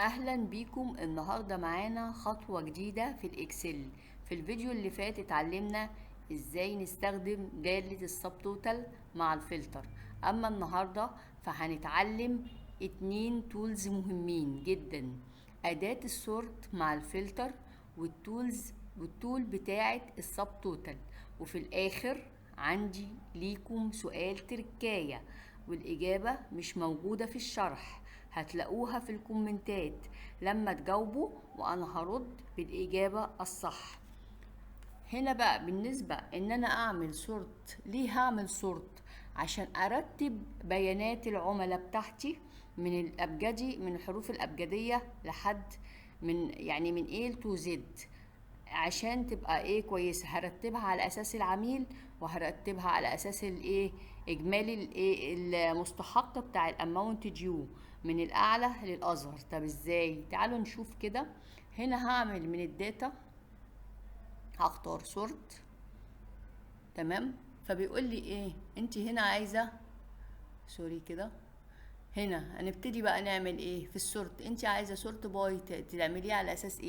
اهلا بيكم. النهارده معانا خطوة جديدة في الاكسل. في الفيديو اللي فات اتعلمنا ازاي نستخدم دالة السب توتال مع الفلتر. اما النهارده فهنتعلم اتنين تولز مهمين جدا: اداة السورت مع الفلتر، والتول بتاعة السب توتال. وفي الاخر عندي ليكم سؤال تركاية، والإجابة مش موجودة في الشرح، هتلاقوها في الكومنتات لما تجاوبوا، وأنا هرد بالإجابة الصح. هنا بقى بالنسبة إن أنا أعمل سورت، ليه هعمل سورت؟ عشان أرتب بيانات العملاء بتاعتي من الأبجدي، من الحروف الأبجدية لحد من A to Z، عشان تبقى كويسه. هرتبها على اساس العميل، وهرتبها على اساس اجمالي المستحق بتاع الاماونت ديو من الاعلى للاصغر. طب ازاي؟ تعالوا نشوف كده. هنا هعمل من الداتا، هختار سورت. تمام. فبيقول لي انت هنا عايزه، سوري كده. هنا هنبتدي بقى نعمل في السورت. انت عايزه سورت باي، تعمليه على اساس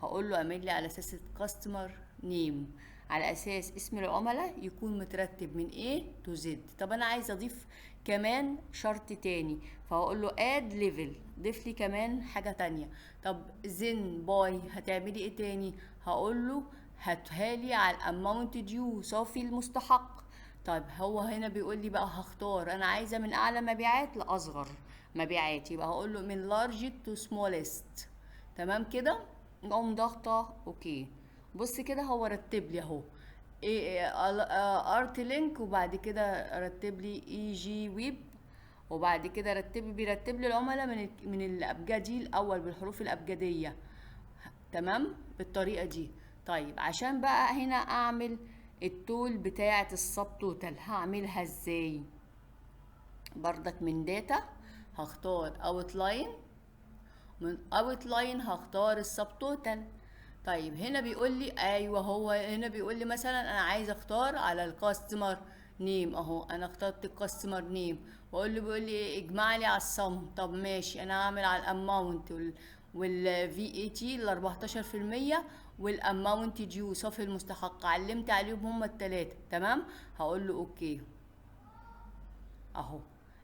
هقول له اعمل لي على اساس كاستمر نيم، على اساس اسم العملاء يكون مترتب من A to Z. طب انا عايزه اضيف كمان شرط تاني، فهقول له اد ليفل، ضيف لي كمان حاجه تانية. طب زين باي هتعملي ايه تاني؟ هقول له هاتها لي على الاماونت ديو، صافي المستحق. طيب هو هنا بيقول لي بقى هختار، انا عايزه من اعلى مبيعات لاصغر مبيعات، يبقى هقول له من largest to smallest. تمام كده. نقوم ضاغطه اوكي. بص كده هو رتب لي اهو ارت لينك، وبعد كده رتب لي اي جي ويب، وبعد كده بيرتب لي العملاء من الابجدي الاول بالحروف الابجديه. تمام بالطريقه دي. طيب عشان بقى هنا اعمل التول بتاعه السب توتال، هعملها ازاي؟ بردك من داتا هختار اوتلاين، من اوتلاين هختار السب توتال. طيب هنا بيقول لي ايوه، هو هنا بيقول لي مثلا انا عايز اختار على الكاستمر نيم، اهو انا اخترت الكاستمر نيم، واقول له بيقول لي اجمع لي على الصم. طب ماشي، انا هعمل على الاماونت والفي اي تي ال 14% والاماونت ديو صافي المستحق، علمت عليهم هما التلاتة. تمام. هقول له اوكي اهو.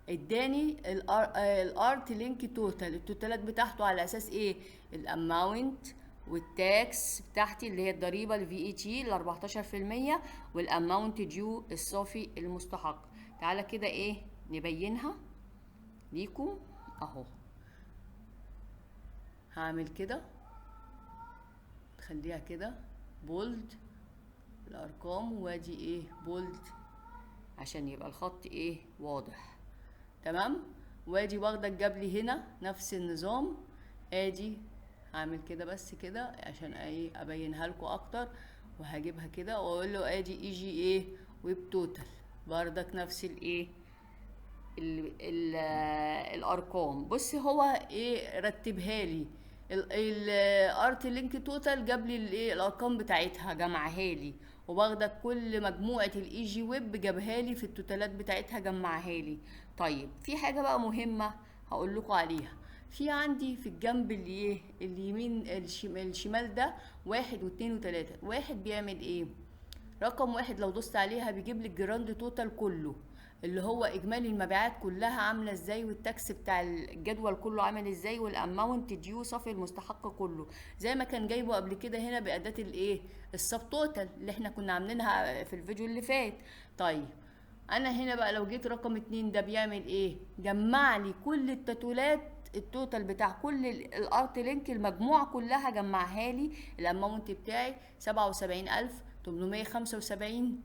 اداني الارت لينك توتال، التوتالات بتاعته على اساس الاماونت والتاكس بتاعتي اللي هي الضريبه الفي اي تي ال 14%، والاماونت ديو الصافي المستحق. تعالى كده نبينها ليكم اهو. هعمل كده، خليها كده بولد الارقام، وادي بولد عشان يبقى الخط واضح. تمام. وادي واخده جاب لي هنا نفس النظام. ادي هعمل كده بس كده عشان ابينها لكم اكتر، وهجيبها كده واقول له ادي اي جي ويب توتال، بردك نفس الارقام. بص هو رتبها لي الارت لينك توتال، جاب لي الارقام بتاعتها جمعها لي، وباخدك كل مجموعه الاي جي ويب جابها لي في التوتالات بتاعتها جمعها لي. طيب في حاجه بقى مهمه هقول لكم عليها. في عندي في الجنب اليمين الشمال ده واحد واتنين وتلاته. واحد بيعمل رقم واحد لو دوست عليها بيجيب لي الجراند توتال كله، اللي هو اجمالي المبيعات كلها عامله ازاي، والتاكس بتاع الجدول كله عامل ازاي، والاماونت ديو صافي المستحق كله، زي ما كان جايبه قبل كده هنا باداه السب توتال اللي احنا كنا عاملينها في الفيديو اللي فات. طيب انا هنا بقى لو جيت رقم اتنين ده بيعمل جمع لي كل التتولات، التوتال بتاع كل الارت لينك المجموعه كلها جمعها لي. الاماونت بتاعي 77875.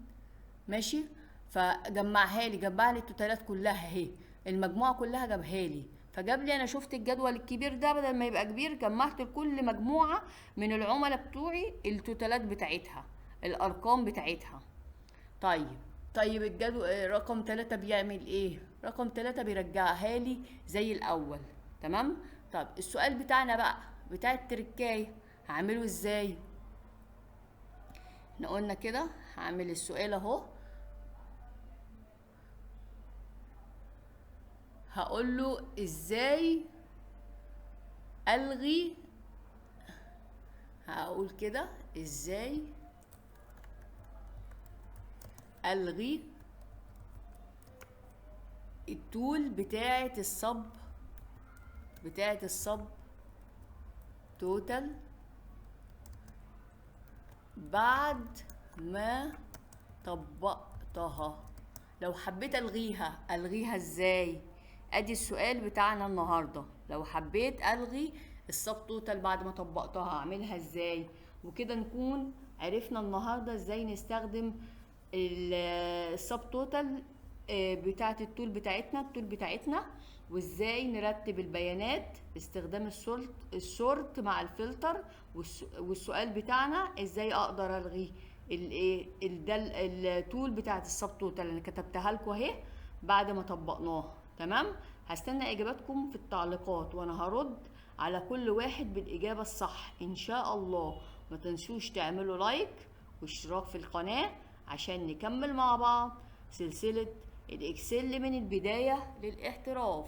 ماشي. فجمعها لي، جمع لي التوتالات كلها اهي، المجموعه كلها جابها لي. فجاب لي، انا شفت الجدول الكبير ده بدل ما يبقى كبير، جمعت لكل مجموعه من العملاء بتوعي التوتالات بتاعتها، الارقام بتاعتها. طيب. طيب الجدول رقم 3 بيعمل رقم 3 بيرجعها لي زي الاول. تمام. طب السؤال بتاعنا بقى بتاع التركايه هعمله ازاي؟ احنا قلنا كده هعمل السؤال اهو. هقول له ازاي الغي، هقول كده ازاي الغي التول بتاعة السب توتال بعد ما طبقتها. لو حبيت الغيها ازاي؟ ادي السؤال بتاعنا النهارده. لو حبيت الغي السب توتال بعد ما طبقتها اعملها ازاي؟ وكده نكون عرفنا النهارده ازاي نستخدم السب توتال بتاعه التول بتاعتنا، وازاي نرتب البيانات باستخدام السورت مع الفلتر. والسؤال بتاعنا ازاي اقدر الغي التول بتاعه السب توتال اللي كتبتها لكم اهي بعد ما طبقناها. تمام، هستنى اجاباتكم في التعليقات وانا هرد على كل واحد بالاجابه الصح ان شاء الله. ما تنسوش تعملوا لايك واشتراك في القناه عشان نكمل مع بعض سلسله الاكسل من البدايه للاحتراف.